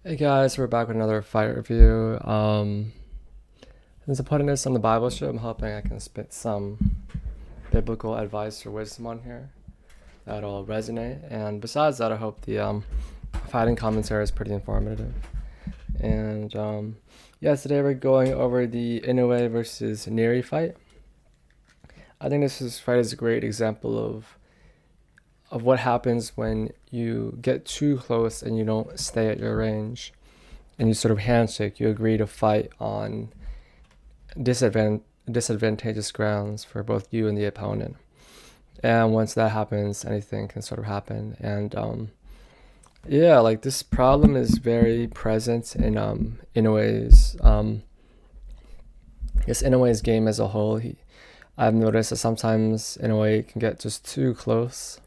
Hey guys, we're back with another fight review. Since I'm putting this on the Bible show, I'm hoping I can spit some biblical advice or wisdom on here that'll resonate. And besides that, I hope the fighting commentary is pretty informative. And yeah, today we're going over the Inoue versus Nery fight. I think fight is a great example of what happens when you get too close and you don't stay at your range, and you sort of handshake. You agree to fight on disadvantageous grounds for both you and the opponent. And once that happens, anything can sort of happen. And yeah, like this problem is very present in Inoue's Inoue's game as a whole. I've noticed that sometimes Inoue can get just too close.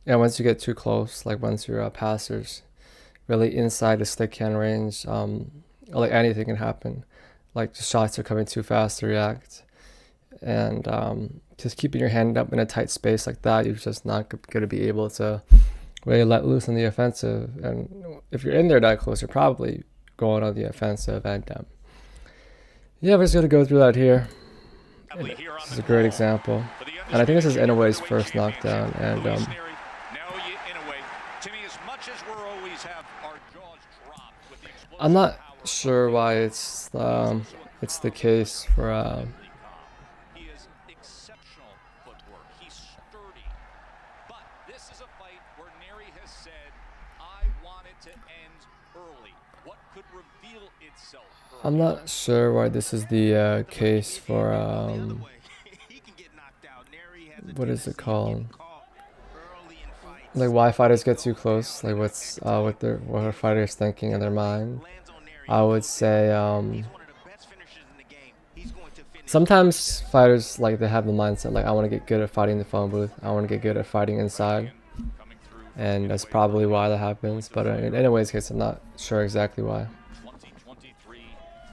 And once you get too close, like once your passer's really inside the stick hand range, like anything can happen. Like the shots are coming too fast to react, and just keeping your hand up in a tight space like that, you're just not going to be able to really let loose on the offensive. And if you're in there that close, you're probably going on the offensive. And yeah, we're just going to go through that here. This is a great example, and I think this is Inoue's first knockdown. And I'm not sure why it's the case for he is exceptional footwork. He's sturdy. But this is a fight where Nery has said, I want it to end early. What could reveal itself early? I'm not sure why this is the case for what is it called? Like why fighters get too close? Like what our fighters thinking in their mind? I would say sometimes fighters, like, they have the mindset like, I want to get good at fighting in the phone booth. I want to get good at fighting inside, and that's probably why that happens. But in Inoue's case, I'm not sure exactly why.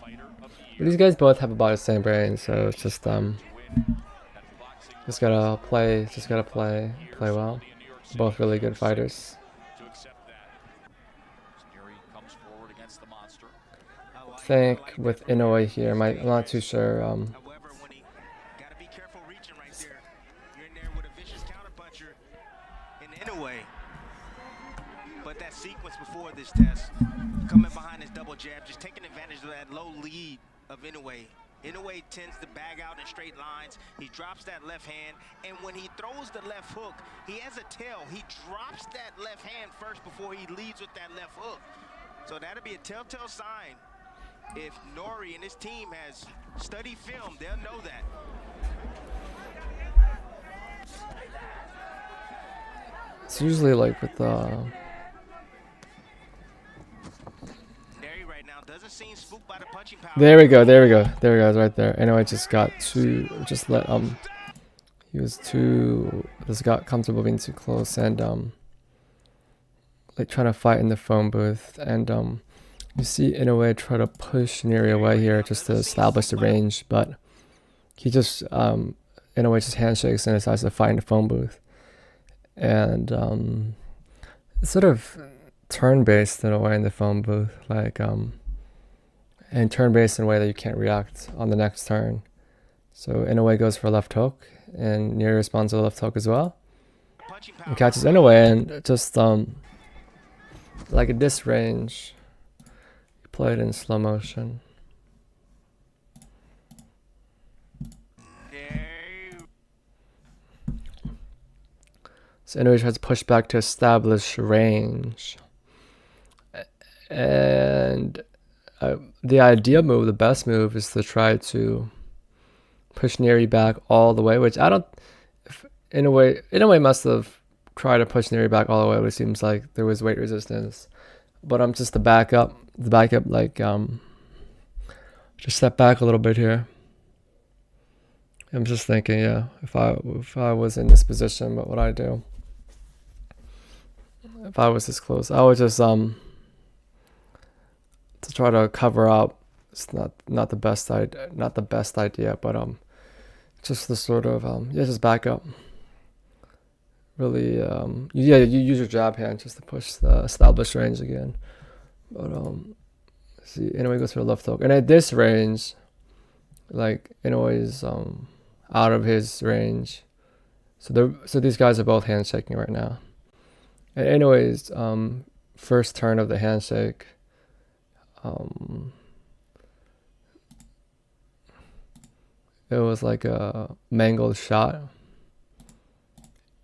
But these guys both have about the same brain, so it's just gotta play well. Both really good fighters. I think with Inoue here, I'm not too sure. But that sequence before this test, coming behind his double jab, just taking advantage of that low lead of Inoue. Inoue tends to bag out in straight lines. He drops that left hand, and when he throws the left hook, he has a tail. He drops that left hand first before he leads with that left hook. So that'll be a telltale sign. If Nery and his team has studied film, they'll know that. It's usually like with there we go, right there. Anyway, just got too, just got comfortable being too close, and like trying to fight in the phone booth. And you see Inoue try to push Nery away here just to establish the range, but he just Inoue just handshakes and decides to fight in the phone booth. And it's sort of turn-based in a way in the phone booth, like and turn-based in a way that you can't react on the next turn. So Inoue goes for a left hook, and Nery responds to a left hook as well, and catches Inoue, and just like at this range, play it in slow motion. So Inoue tries to push back to establish range. And the ideal move, the best move, is to try to push Nery back all the way, which I don't... Inoue must have tried to push Nery back all the way, but it seems like there was weight resistance. But I'm just the backup, like, just step back a little bit here. I'm just thinking, yeah, if I was in this position, what would I do? If I was this close, I would just to try to cover up. It's not the best idea, but just the sort of yeah, just back up. Really, yeah, you use your jab hand just to push the established range again. But see, Inoue goes for a left hook, and at this range, like Inoue is out of his range. So these guys are both handshaking right now. And Inoue's first turn of the handshake, it was like a mangled shot.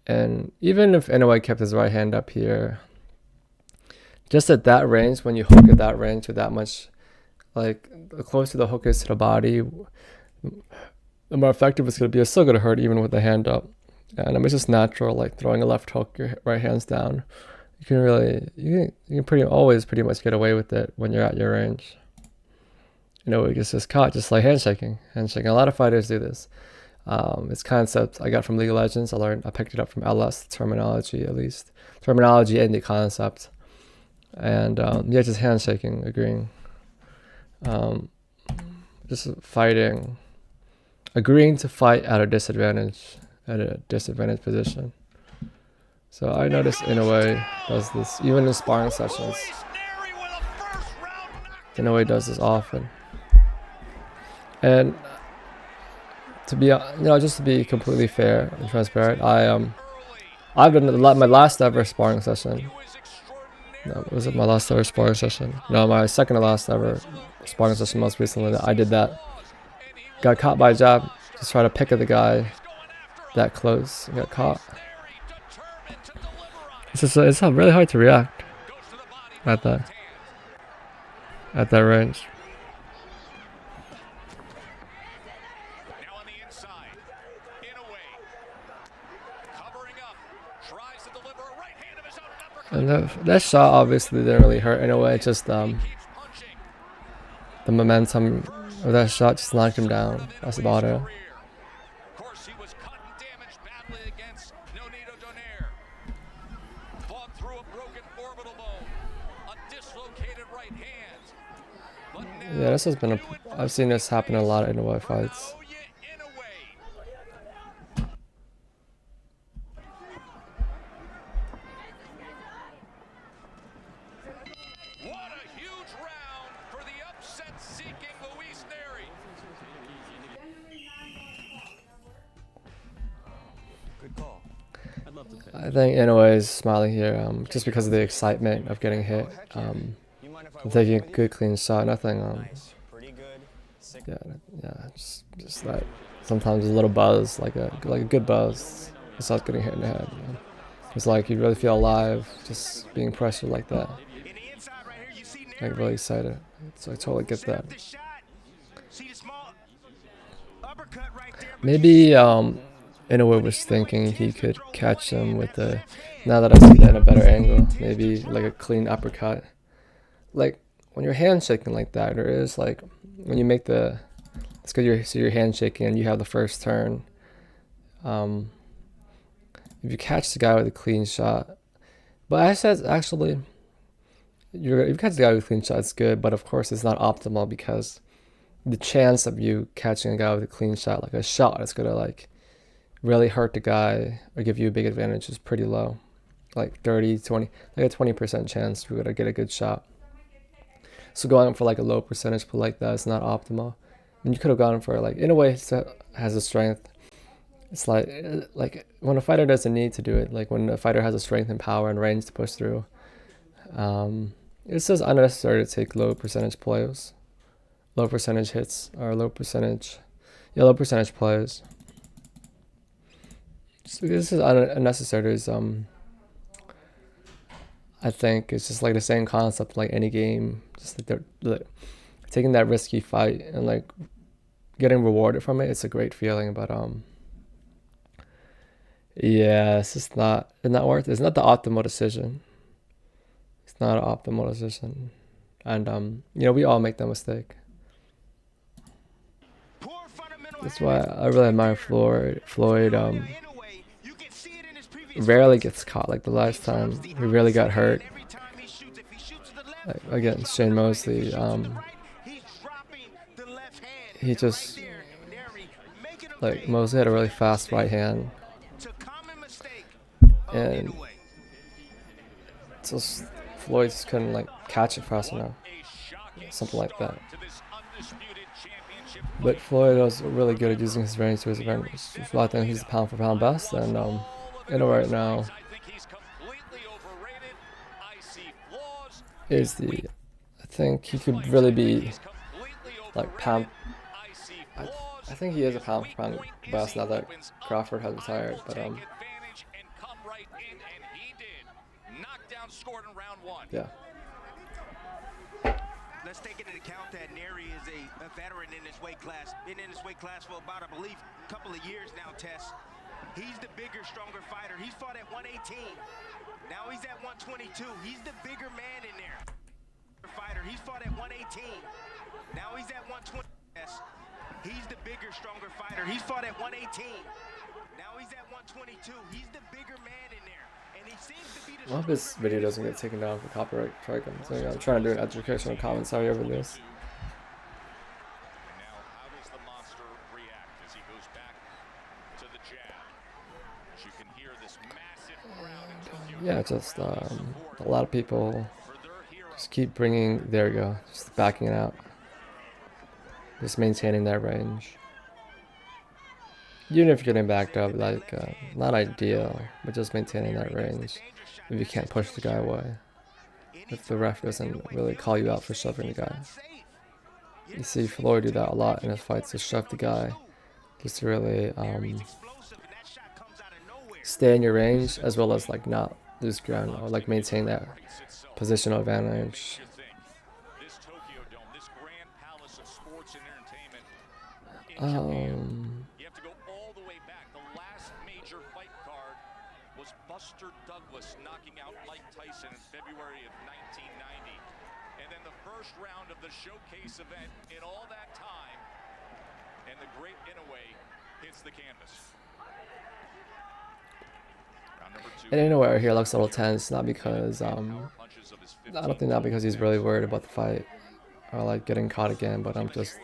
And even if Inoue kept his right hand up here, just at that range, when you hook at that range with that much, like the closer the hook is to the body, the more effective it's going to be. It's still going to hurt even with the hand up. And it's just natural, like throwing a left hook, your right hand's down. You can pretty much get away with it when you're at your range. It gets just caught, just like handshaking. A lot of fighters do this. It's concept I got from League of Legends. I picked it up from LS, terminology at least. Terminology and the concept. And just handshaking, agreeing. Just fighting. Agreeing to fight at a disadvantage position. So I noticed Inoue does this, even in sparring sessions. Inoue does this often. And to be, just to be completely fair and transparent, I've done my last ever sparring session. No, was it my last ever sparring session? No, my second to last ever sparring session most recently. I did that. Got caught by a jab. Just try to pick at the guy that close. Got caught. It's really hard to react at that range. Now on the inside, Inoue covering up, tries to deliver a right hand of his own uppercut. And that shot obviously didn't really hurt Inoue. Just the momentum of that shot just knocked him down. That's about it. Of course, he was cut and damaged badly against Nery. Fought through a broken orbital bone, a dislocated right hand. But Yeah, this has been I've seen this happen in a lot of Inoue fights. What a huge round for the upset-seeking Luis Nery. Good call. I'd love to pick. I think Inoue is smiling here, just because of the excitement of getting hit. Taking a good clean shot, nothing. Pretty good. Yeah, just that. Sometimes a little buzz, like a good buzz, besides getting hit in the head. It's like you really feel alive, just being pressured like that. Like really excited. So I totally get that. Maybe Inoue was thinking he could catch him with the. Now that I see that in a better angle, maybe like a clean uppercut. Like when you're handshaking like that, there is like when you make the. It's because you're handshaking and you have the first turn. If you catch the guy with a clean shot, but I said actually, if you catch the guy with a clean shot, it's good. But of course, it's not optimal because the chance of you catching a guy with a clean shot, like a shot, it's gonna like really hurt the guy or give you a big advantage is pretty low, like 30, 20, like a 20% chance you're gonna get a good shot. So going for like a low percentage play like that is not optimal. And you could have gone for like Inoue has a strength. It's like when a fighter doesn't need to do it, like when a fighter has a strength and power and range to push through, it's just unnecessary to take low percentage plays, low percentage hits, or low percentage plays. So this is unnecessary. I think it's just like the same concept like any game, just like they're taking that risky fight and like getting rewarded from it. It's a great feeling, but yeah, it's not worth it. It's not the optimal decision. It's not an optimal decision. And we all make that mistake. That's why I really admire Floyd. Rarely gets caught. Like the last time he really got hurt, like against Shane Mosley, he just like Mosley had a really fast right hand, and just Floyd just couldn't like catch it fast enough, something like that. But Floyd was really good at using his range to his advantage. So I think he's the pound for pound best, and Inoue right now is the. I think he could really be like pound. I think he is a pound for pound best now that Crawford has retired, but yeah. Let's take into account that Nery is a veteran in this weight class. Been in this weight class for about, I believe, a couple of years now, Tess. He's the bigger, stronger fighter. He's fought at 118. Now he's at 122. He's the bigger man in there. Fighter. He's fought at 118. Now he's at 120. Yes. He's the bigger, stronger fighter. He's fought at 118. Now he's at 122. He's the bigger man in there. And he seems to be the I hope this video doesn't get taken down for copyright strike. So I'm trying to do an educational commentary over this. Now, how does the monster react as he goes back to the jab? As you can hear this massive crowd in Tokyo. Yeah, just a lot of people just keep bringing. There you go, just backing it out, just maintaining that range. Even if you're getting backed up, like not ideal, but just maintaining that range. If you can't push the guy away, if the ref doesn't really call you out for shoving the guy. You see Floyd do that a lot in his fights, to shove the guy, just to really stay in your range, as well as like not lose ground or like maintain that positional advantage. This Tokyo Dome, this grand palace of sports and entertainment in Um, Japan. You have to go all the way back. The last major fight card was Buster Douglas knocking out Mike Tyson in February of 1990. And then the first round of the showcase event in all that time, and the great Inoue hits the canvas. And Inoue here looks a little tense, not because I don't think not because he's really worried about the fight or like getting caught again, but I'm just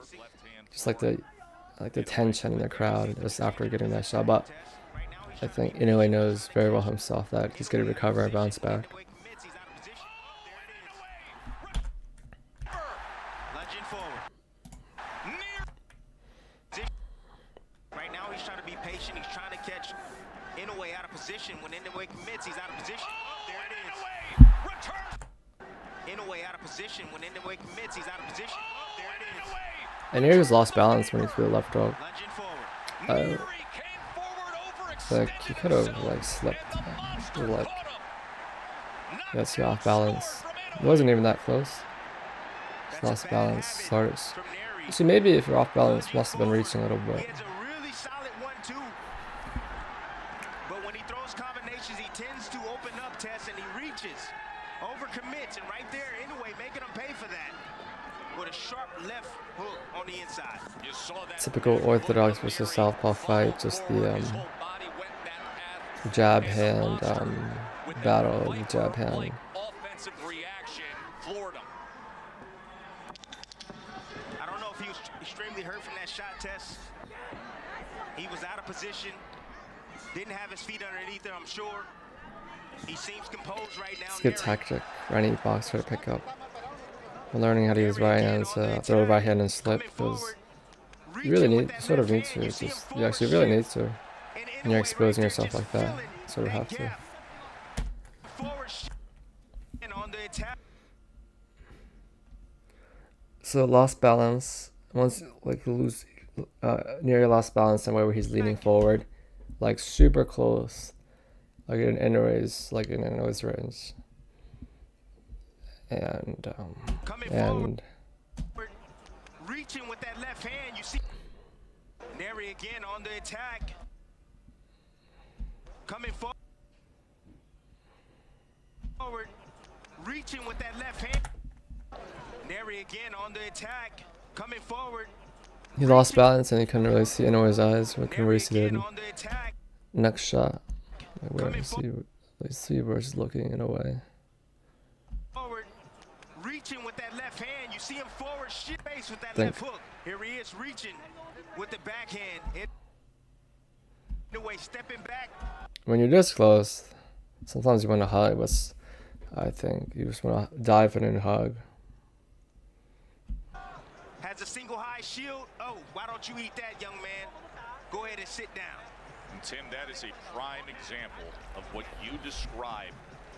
like the tension in the crowd just after getting that shot. But I think Inoue knows very well himself that he's going to recover and bounce back. Right now he's trying to be patient. He's trying to catch Inoue out of position. When Inoue commits, he's out of position. There it is. Inoue out of position. When Inoue commits, he's out of position. There it is. And Nery just lost balance when he threw the left hook. Like he could have like slipped, like gets you off balance. It wasn't even that close. Just lost balance. Started. So maybe if you're off balance, must have been reaching a little bit. Really solid 1-2. But when he throws combinations, he tends to open up, Tess, and he reaches, overcommits, and right there, Inoue making him pay for that with a sharp left hook on the inside. You saw that Typical orthodox versus southpaw fight. Just the jab hand battle. The jab hand. offensive reaction floored him. I don't know if he was extremely hurt from that shot, Tess. He was out of position. Didn't have his feet underneath him, I'm sure. He seems composed right now. It's a good tactic for any boxer to pick up. We're learning how to use right hands, throw right hand and slip, because you really need, you sort of need to. It's just, you actually really need to. When you're exposing yourself like that, you sort of have to. So lost balance. Once like lose, near lost balance somewhere where he's leaning forward, like super close, like in Inoue's range. And reaching with that left hand, you see Nery again on the attack. Coming forward, reaching with that left hand. Nery again on the attack, coming forward. He lost balance and he couldn't really see Inoue's eyes. We couldn't really see the next shot. Like, where let's see where he's looking in a way. Forward, reaching with that left hand. You see him forward, face with that left hook. Here he is reaching with the backhand. Inoue stepping back. When you're this close, sometimes you want to hide, but I think you just want to dive in and hug. Has a single high shield. Oh, why don't you eat that, young man? Go ahead and sit down. And Tim, that is a prime example of what you describe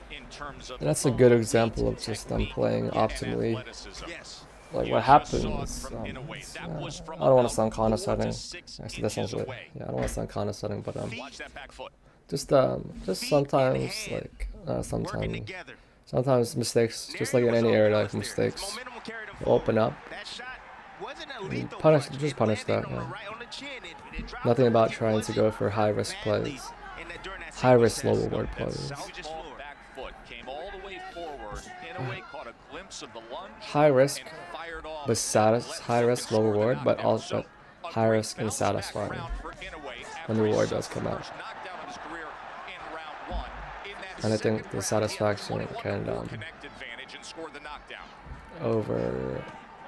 in terms of. And that's a good example of just them playing optimally. Yes. Like what happens. I don't want to sound condescending. Actually, that sounds really. Yeah, I don't want to sound condescending, but Watch that back foot. just sometimes like sometimes mistakes, just like in any area, like mistakes will open up. Just punish that. Yeah. Nothing about trying to go for high risk plays, high risk low reward plays. High risk, but high risk low reward, but also high risk and satisfying when the reward does come out. And I think the satisfaction can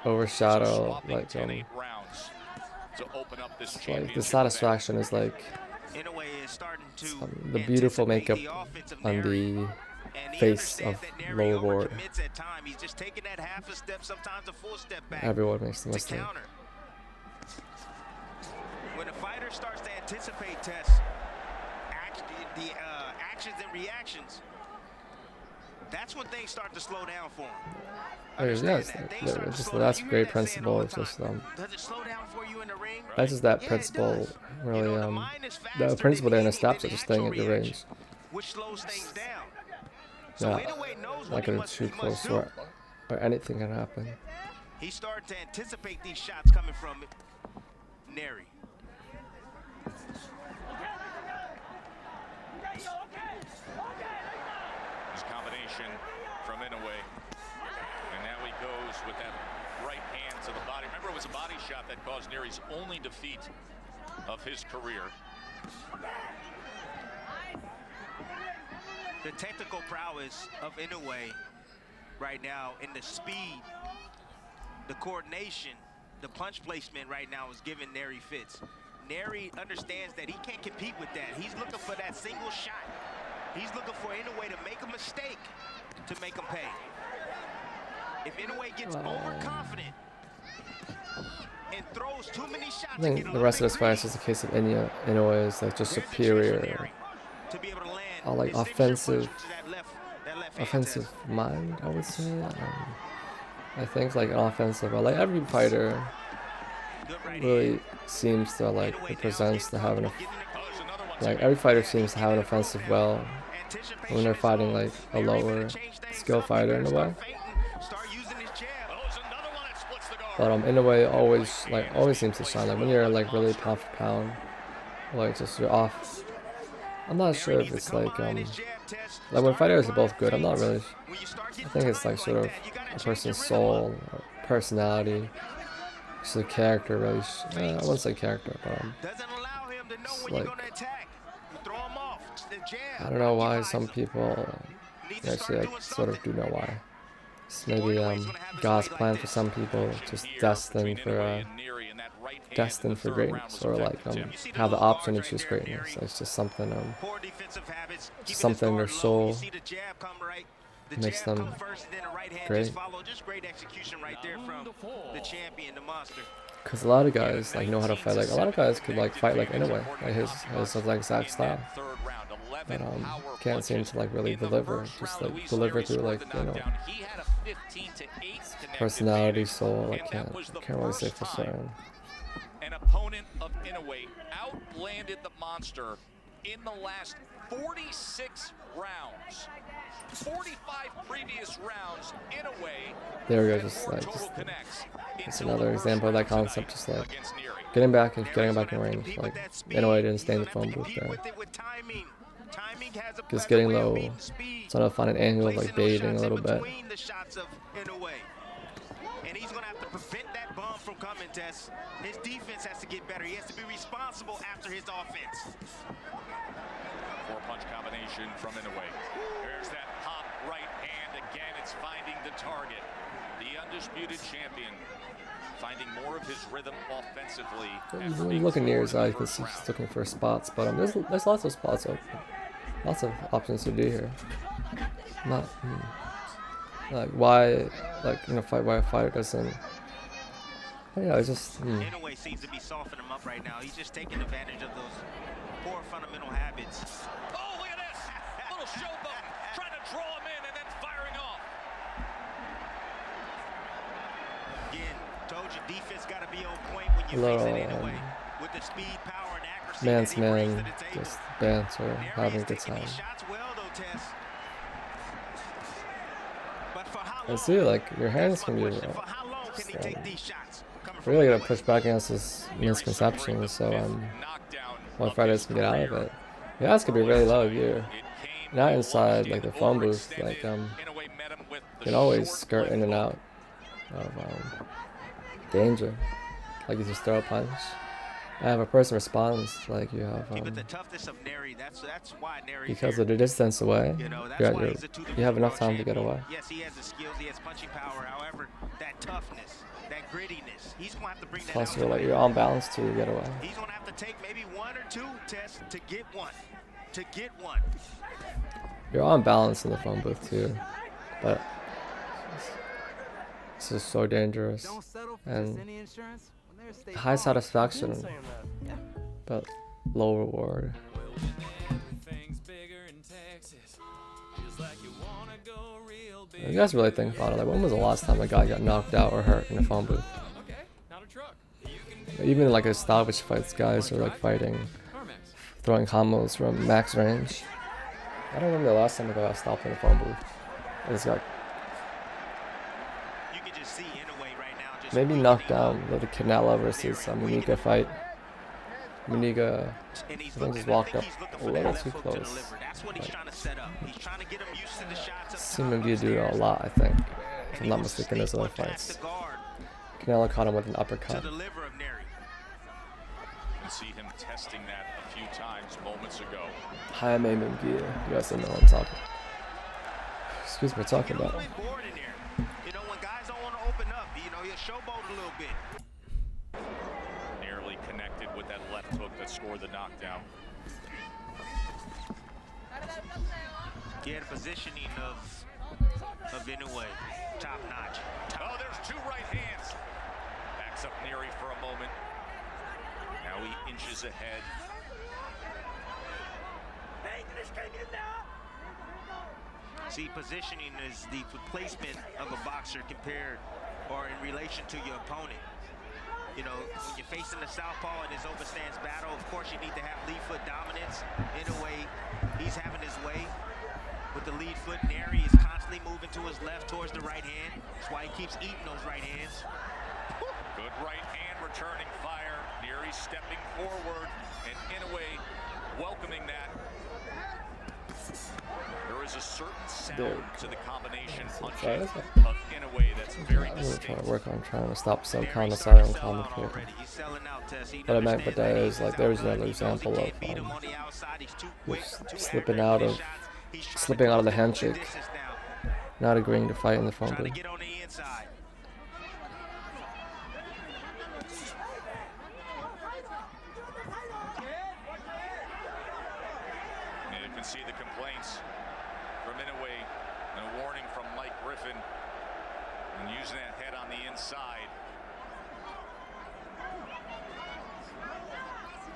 overshadow like the satisfaction is like the beautiful makeup on the face of low reward. Everyone makes the mistake. When a fighter starts to anticipate tests, the actions and reactions, that's when things start to slow down for him. Yes, that's a great principle. It's just Does it slow down for you in the ring? that's just that principle really the principle there in the steps are just staying at the range. Which slows things down. Yeah, like getting too close or anything can happen. He started to anticipate these shots coming from Nery. His combination from Inoue. And now he goes with that right hand to the body. Remember, it was a body shot that caused Nery's only defeat of his career. The technical prowess of Inoue right now, in the speed, the coordination, the punch placement right now is giving Nery fits. Nery understands that he can't compete with that. He's looking for that single shot. He's looking for Inoue to make a mistake to make him pay. If Inoue gets overconfident and throws too many shots, I think the rest of this fight is just a case of Inoue is like just superior, like offensive mind, I would say. I think like an offensive, like every fighter really seems to like represents to have like every fighter seems to have an offensive well when they're fighting like a lower skill fighter in a way. But Inoue always seems to shine. Like when you're like really pound for pound, like just you're off. I'm not sure if it's like when fighters are both good. I'm not really. I think it's like sort of a person's soul, or personality, just a character. Really, I wouldn't say character, but it's like I don't know why some people. Actually, I sort of do know why. It's maybe God's plan for some people, just destined for greatness, or like have the option to choose greatness. It's just something in their soul makes them great. Because a lot of guys like know how to fight. Like a lot of guys could like fight like Inoue, like his like exact style. But can't seem to like really deliver. Just like deliver through like personality, soul. I can't really say for certain. An opponent of Inoue outlanded the monster in the last 46 rounds. 45 previous rounds, Inoue. There we go, just it's another example of that concept, just like getting back in range. Like Inoue didn't stay in the phone booth there. Just getting low, trying to find an angle, like baiting a little bit. And he's going to have to prevent that bomb from coming, Tess. His defense has to get better. He has to be responsible after his offense. Four-punch combination from Inoue. There's that hop right hand again. It's finding the target. The undisputed champion finding more of his rhythm offensively. Looking near his eye, you can see he's looking for spots, but there's lots of spots open. Lots of options to do here. Not like why, like fight why a fighter doesn't. Yeah, it's just. Inoue seems to be softening him up right now. He's just taking advantage of those poor fundamental habits. Oh, look at this! Little showboat trying to draw him in and then firing off. Again, told you defense got to be on point when you're facing Inoue. With the speed, power, and accuracy Man's that he brings man, to the table. just banter, Nery having is a good taking time. these shots well, though, Tess. But for how long? And see, like your hands That's can my be question. For how long can he take these shots? Coming from really gotta Inoue? push back against this misconception, so more fighters can get out of it. Your hands can be really low if you're not inside like the phone booth. Like you can always skirt in and out of danger. Like you just throw a punch. And if a person responds, like you have But the toughness of Nery, that's why Nery. because of the distance away, You know, that's you're, why you're, he's a two-dimensional you have enough world time to get champion. away. Yes, he has the skills, he has punching power. However, that toughness, that grittiness, he's gonna have to bring that Plus, out. you're like you're on balance to get away. He's gonna have to take maybe one or two tests to get one. To get one. You're on balance in the phone booth too, but this is so dangerous Don't settle for and just any insurance when there's State high Farm. satisfaction, but low reward. You guys really think about it? Like, when was the last time a guy got knocked out or hurt in a phone booth? Even like established fights, guys are like fighting, throwing combos from max range. I don't remember the last time a guy got stopped in a phone booth. It's got You can just see Inoue right now just maybe knocked down the Canelo versus Muniga fight. Muniga, and he's I think looking, just walked I up think he's looking a for that little left too hook close. to deliver. That's what he's trying to set up. He's trying to get him used to the shots. Seen Muniga do it a lot, I think. If I'm not mistaken, in his other fights. Canelo caught him with an To uppercut. deliver of Nery. You see him testing that a few times moments ago. Jaime Munguia, you guys don't know what I'm talking. Excuse me, talking Get a about. little bit bored in there. You know, when guys don't want to open up, you know, he'll showboat a little bit. Nearly connected with that left hook that scored the knockdown. Yeah, the positioning of Inoue, top notch. Oh, there's two right hands. Backs up Nery for a moment. Now he inches ahead. See, positioning is the placement of a boxer compared or in relation to your opponent. You know, when you're facing the southpaw in his overstands battle, of course you need to have lead foot dominance. Inoue, he's having his way with the lead foot. Nery is constantly moving to his left towards the right hand. That's why he keeps eating those right hands. Good right hand returning fire. Nery stepping forward and Inoue welcoming that. There is a certain sound to the combination punches of Inoue that's very I'm gonna try to distinct. work on trying to stop some kind of silent commentator. He's selling out, Tess. He What I meant understands with that that is he's like there's outgunned. another He knows he example can't beat him of on the outside. He's too quick, too slipping accurate out with of his shots. He's trying to slipping out of the close handshake, distance now. not agreeing to fight in the phone Trying to booth. get on the inside. And you can see the complaints from Inoue and a warning from Mike Griffin and using that head on the inside.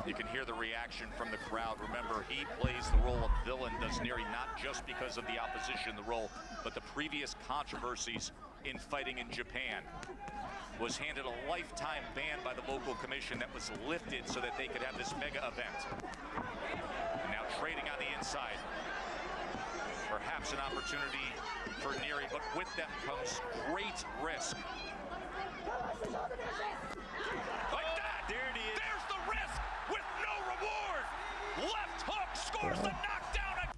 You can hear the reaction from the crowd. Remember, he plays the role of villain, does Nery, not just because of the opposition in the role, but the previous controversies in fighting in Japan. Was handed a lifetime ban by the local commission that was lifted so that they could have this mega event. And now trading on the inside. Perhaps an opportunity for Nery, but with them comes great risk. Like that! There it is. There's the risk with no reward! Left hook scores the knockdown!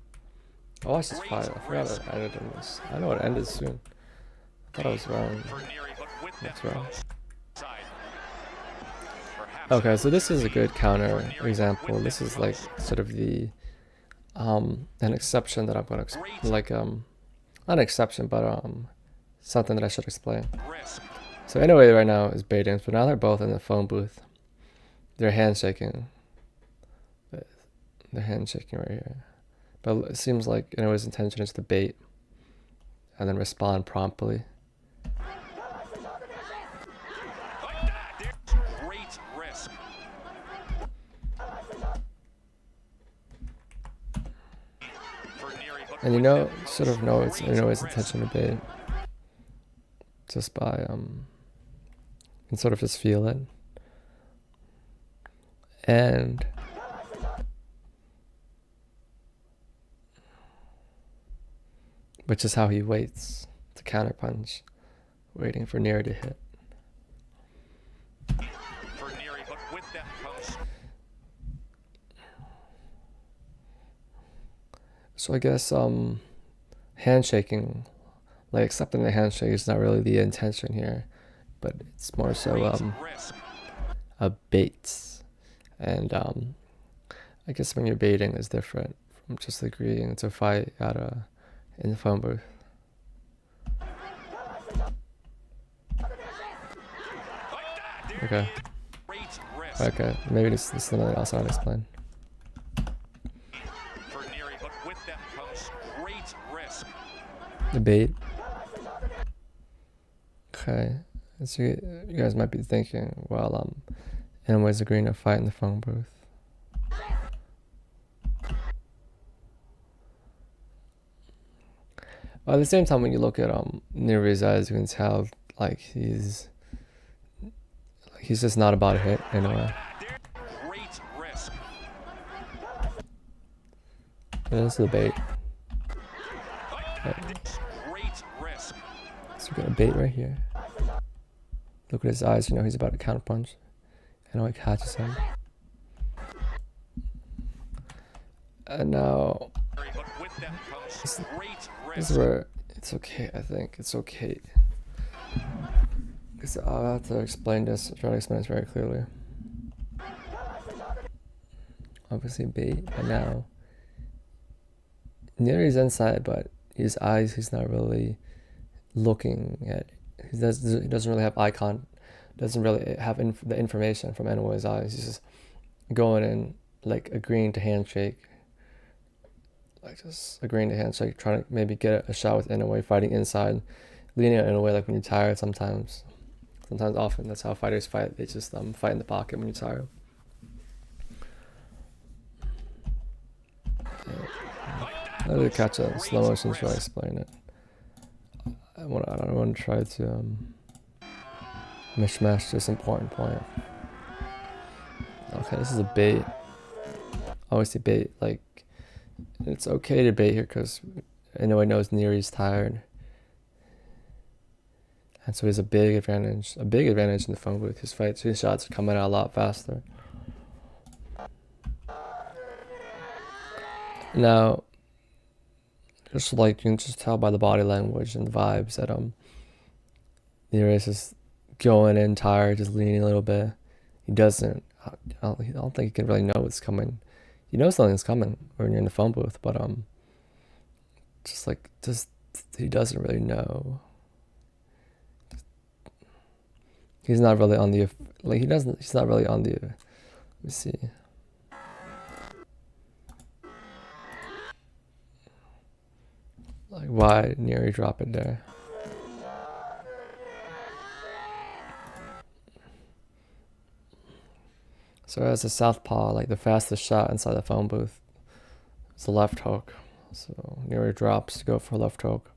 I watched this fight. I forgot it ended in this. I know it ended soon. I thought it was around. For Nery, but with them That's right. comes side. Perhaps Okay, so this is a good counter for Nery, example. with This them is like comes sort of the an exception that I'm gonna like not an exception, but something that I should explain. risk. So Inoue right now is baiting, but now they're both in the phone booth. They're handshaking. They're handshaking right here. But it seems like Inoue's intention is to bait and then respond promptly. Great risk. For Nery, but And you with know, that sort of post, know it's great Inoue's risk. intention to bait just by and sort of just feel it. And which is how he waits to counterpunch, waiting for Nery to hit. For Nery, but with that comes So I guess handshaking, like accepting the handshake is not really the intention here, but it's more so great risk. a bait. And I guess when you're baiting is different from just agreeing to fight in the phone booth. Okay. Great risk. Okay. Maybe this is something else I'll explain. For Nery, but with that comes great risk. The bait. Okay. So you guys might be thinking, well, Inoue's agreeing to fight in the phone booth. At the same time, when you look at Nery's eyes, you can tell like he's just not about to hit Inoue. Great risk. This is the bait. Great risk. So we got a bait right here. Look at his eyes. You know he's about to counterpunch. Inoue catches him. And now But with that comes great this risk. is where it's okay. I think it's okay. Because I'll have to explain this. Try to explain this very clearly. Obviously bait, but now Nery's inside, but his eyes, he's not really looking at. He doesn't really have doesn't really have the information from Inoue's eyes. He's just going in, like agreeing to handshake. Like just agreeing to handshake, trying to maybe get a shot with Inoue, fighting inside, leaning on Inoue like when you're tired sometimes. Sometimes often, that's how fighters fight. They just fight in the pocket when you're tired. I did catch a slow motion to explain it. I don't want to try to mishmash this important point. Okay, this is a bait. Obviously bait, like, it's okay to bait here because Inoue knows Nery's tired. And so he has a big advantage in the phone booth. His shots are coming out a lot faster. Now, just like you can just tell by the body language and the vibes that Nery is just going in tired, just leaning a little bit. He doesn't. I don't think he can really know what's coming. He knows something's coming when you're in the phone booth, but just he doesn't really know. He's not really on the He's not really on the. Let me see. Like, why Nery drop it there? So as a southpaw, like the fastest shot inside the phone booth, it's a left hook. So Nery drops to go for a left hook,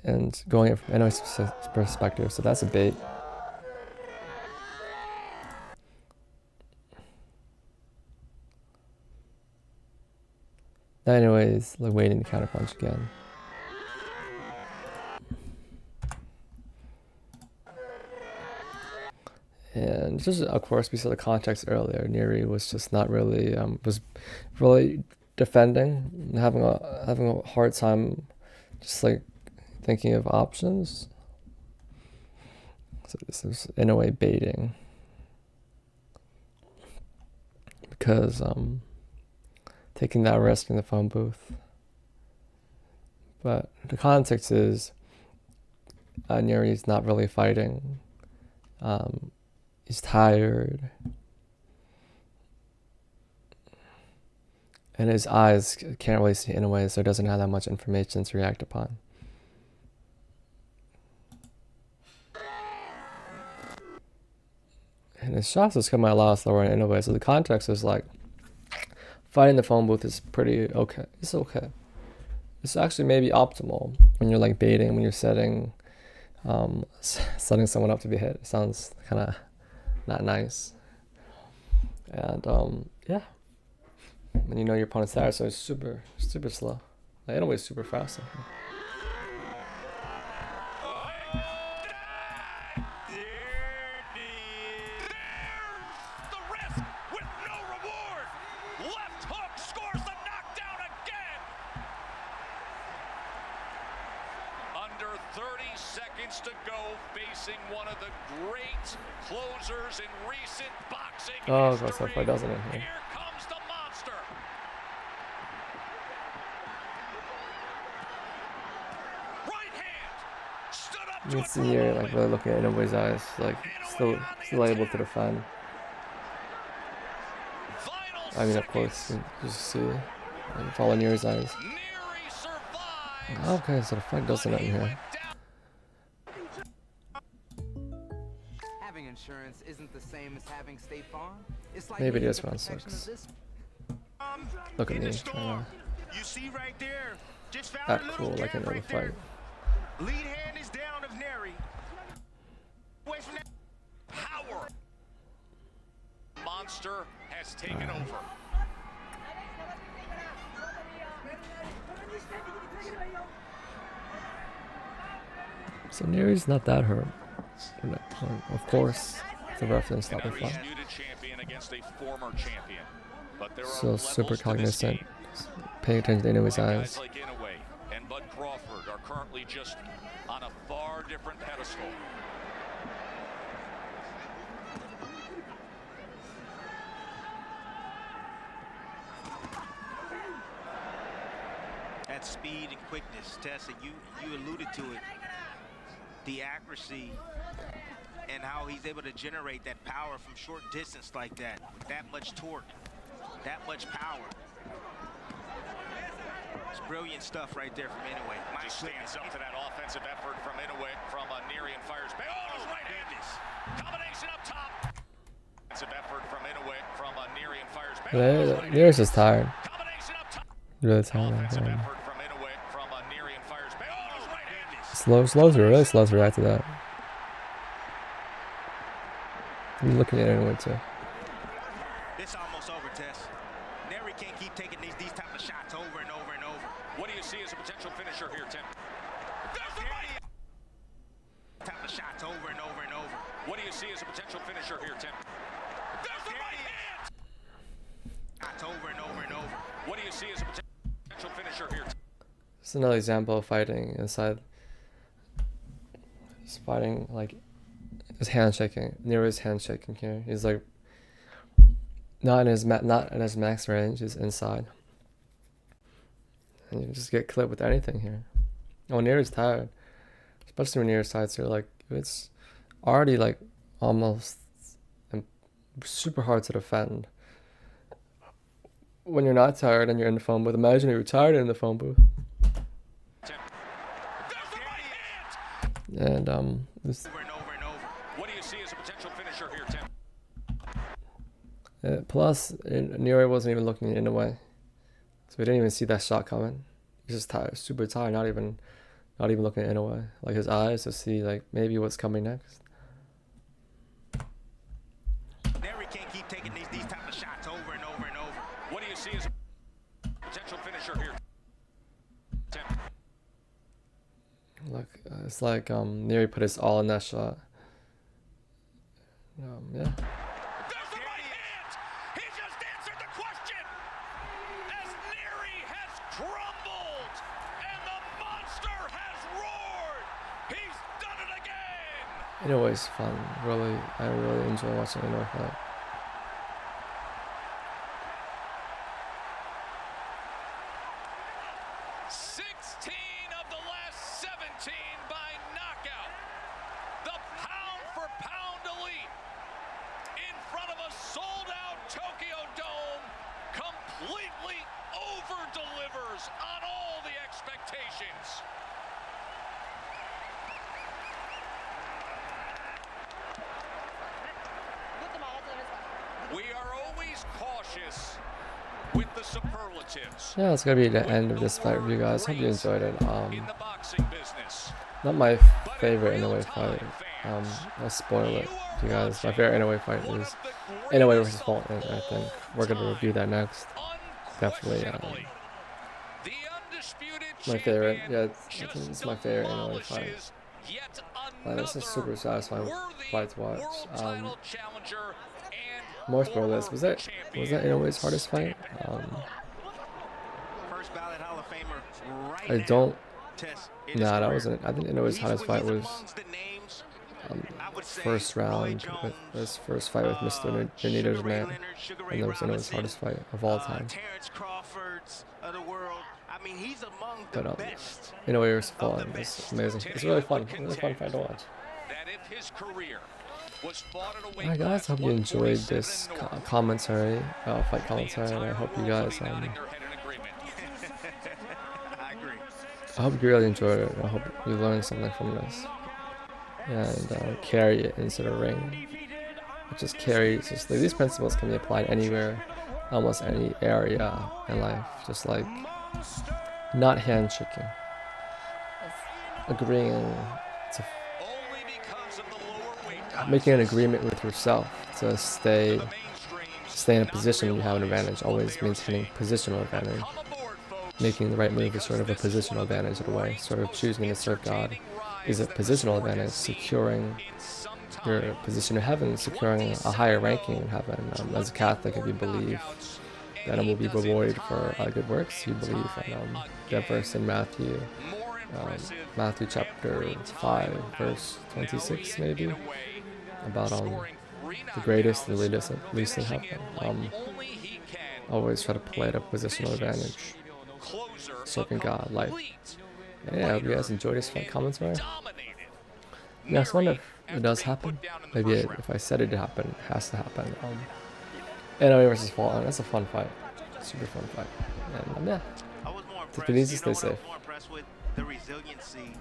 and going from Inoue's perspective, so that's a bait. Now anyways, like waiting to counterpunch again. And just of course we saw the context earlier. Nery was just not really was really defending, having a hard time, just like thinking of options. So this is in a way baiting because taking that risk in the phone booth. But the context is Nery's not really fighting. He's tired. And his eyes can't really see Inoue, so it doesn't have that much information to react upon. And his shots is coming out a lot slower in Inoue, so the context is like fighting the phone booth is pretty okay. It's okay. It's actually maybe optimal when you're like baiting, when you're setting someone up to be hit. It sounds kind of not nice. And yeah, and you know your opponent's there, so it's super slow. Like Inoue is super fast. To go, facing one of the great closers in recent boxing Oh, history. that's how far doesn't it? Here comes the monster. Right hand stood up You to can it see for a here, moment. like really looking at Inoue's eyes, like still able to defend. I mean, of course, you just see and follow Nery's eyes. Nery survives. Okay, so the fight doesn't end here. Having insurance isn't the same as having State Farm. It's like Maybe it needing is the round protection of 6. this. Look at In me the right storm. now. You see right there. Just found Act a little cool like gap another right fight. there. Lead hand is down of Nery. Away from that. Power. Monster has taken over. So Nery's not that hurt. Of course, the reference An not the fight. undisputed champion against a former champion. But there are So super levels to this cognizant, game. paying attention to Inoue's Guys eyes. like Inoue and Bud Crawford are currently just on a far different pedestal. That speed and quickness, Tessa, you alluded to it. The accuracy and how he's able to generate that power from short distance like that. That much torque, that much power. It's brilliant stuff right there from Inoue. Just stands up to that offensive effort from Inoue, from Nery, and fires back. Oh, his right hand. Combination up top. Offensive effort from Inoue, from Nery, and fires back. Nery's just tired. Combination up top. Really tired. Offensive effort from Inoue, from Nery, and fires back. Oh, his right hand. Slows her, really slows her after that. I'm looking at Inoue too. It's almost over, Tess. Nery can't keep taking these type of shots over and over and over. What do you see as a potential finisher here, Tim? There's the right. Type of shots over and over and over. What do you see as a potential finisher here, Tim? There's the right hand. Shots over and over and over. What do you see as a potential finisher here? It's another example of fighting inside. He's fighting like his handshaking. Nery's handshaking here. He's like not in his max range. He's inside, and you just get clipped with anything here. Oh, Nery's tired, especially when Nery's tired. So like it's already like almost super hard to defend when you're not tired and you're in the phone booth. Imagine you're tired in the phone booth. And this. Over and over and over. What do you see as a potential finisher here, Tim? Plus, Nery wasn't even looking in a way, so he didn't even see that shot coming. He's just tired, super tired, not even looking in a way. Like his eyes to see like maybe what's coming next. Nery can't keep taking these type of shots over and over and over. What do you see as a potential finisher here, Tim? Look, it's like Nery put his all in that shot. Yeah. There's the right hand! He just answered the question! As Nery has crumbled and the monster has roared! He's done it again! Inoue's fun. Really, I really enjoy watching Inoue fight. Sold-out Tokyo Dome, completely over-delivers on all the expectations. We are always cautious with the superlatives. Yeah, it's gonna be the end of this fight for you guys. Hope you enjoyed it. In the boxing business. Not my favorite Inoue fight. I'll spoil it to you guys. My favorite Inoue fight is Inoue versus Fulton. I think we're gonna review that next. Definitely. My favorite. Yeah, I think it's my favorite Inoue fight. This is super satisfying fight to watch. More spoilers. Was that Inoue's hardest fight? First ballot Hall of Famer right I now. don't. Test Nah, that wasn't. I think Inoue's hardest fight was I would say first round with his first fight with Mr. Benito's man, and that was Inoue's hardest fight of all time. Terrence Crawford's of the world. I mean, he's among But the best. Inoue versus Fulton is amazing. It's really fun. Really fun fight to watch. Alright guys, hope you enjoyed this commentary, fight commentary, and I hope you guys I agree. I hope you really enjoyed it. I hope you learned something from this and carry it into the ring. Just carry. Just like these principles can be applied anywhere, almost any area in life. Just like not handshaking, agreeing to making an agreement with yourself to stay in a position when you have an advantage. Always maintaining positional advantage. Making the right move is sort of a positional advantage in a way. Sort of choosing to serve God is a positional advantage. Securing your position in heaven, securing a higher ranking in heaven. As a Catholic, if you believe that it will be rewarded for good works, you believe in that verse in Matthew chapter 5, verse 26, maybe, about the greatest and least in heaven. Always try to play at a positional advantage, serving God. Like, yeah, I hope you guys enjoyed this fun commentary. Next one, if it does happen, maybe if I said it happened, it has to happen. Inoue versus Fulton, that's a fun fight, super fun fight, and yeah, take it easy, stay safe. More impressed with the resiliency